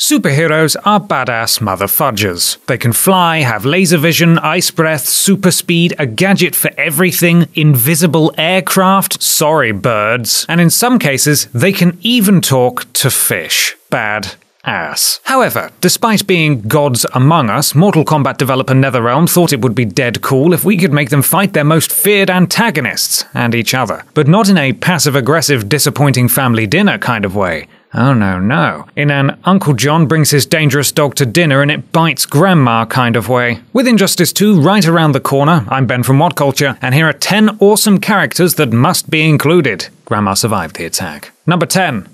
Superheroes are badass motherfudgers. They can fly, have laser vision, ice breath, super speed, a gadget for everything, invisible aircraft, sorry birds, and in some cases, they can even talk to fish. Bad ass. However, despite being gods among us, Mortal Kombat developer NetherRealm thought it would be dead cool if we could make them fight their most feared antagonists, and each other. But not in a passive-aggressive, disappointing family dinner kind of way. Oh no. In an Uncle John brings his dangerous dog to dinner and it bites grandma kind of way. With Injustice 2 right around the corner, I'm Ben from What Culture, and here are 10 awesome characters that must be included. Grandma survived the attack. Number 10.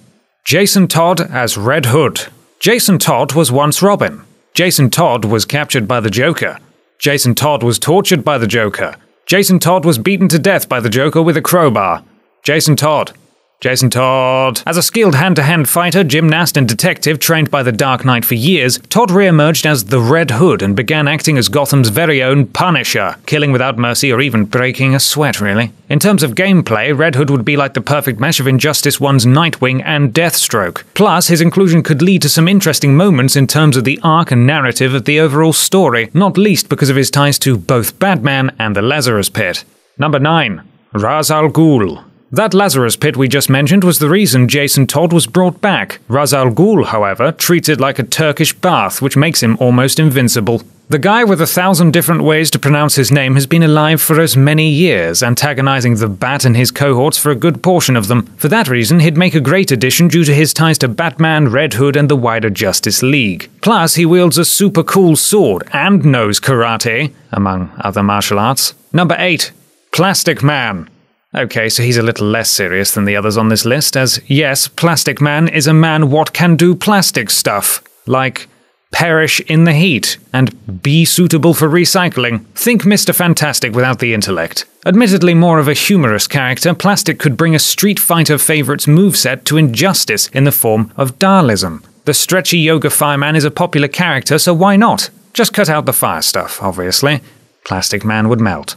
Jason Todd as Red Hood. Jason Todd was once Robin. Jason Todd was captured by the Joker. Jason Todd was tortured by the Joker. Jason Todd was beaten to death by the Joker with a crowbar. Jason Todd. As a skilled hand-to-hand fighter, gymnast, and detective trained by the Dark Knight for years, Todd re-emerged as the Red Hood and began acting as Gotham's very own Punisher, killing without mercy or even breaking a sweat, really. In terms of gameplay, Red Hood would be like the perfect mesh of Injustice 1's Nightwing and Deathstroke. Plus, his inclusion could lead to some interesting moments in terms of the arc and narrative of the overall story, not least because of his ties to both Batman and the Lazarus Pit. Number 9. Ra's al Ghul. That Lazarus Pit we just mentioned was the reason Jason Todd was brought back. Ra's al Ghul, however, treats it like a Turkish bath, which makes him almost invincible. The guy with 1,000 different ways to pronounce his name has been alive for as many years, antagonizing the Bat and his cohorts for a good portion of them. For that reason, he'd make a great addition due to his ties to Batman, Red Hood, and the wider Justice League. Plus, he wields a super cool sword and knows karate, among other martial arts. Number 8. Plastic Man. Okay, so he's a little less serious than the others on this list, as yes, Plastic Man is a man what can do plastic stuff, like perish in the heat and be suitable for recycling. Think Mr. Fantastic without the intellect. Admittedly more of a humorous character, Plastic could bring a Street Fighter favorites moveset to Injustice in the form of Daalism. The stretchy yoga fireman is a popular character, so why not? Just cut out the fire stuff, obviously. Plastic Man would melt.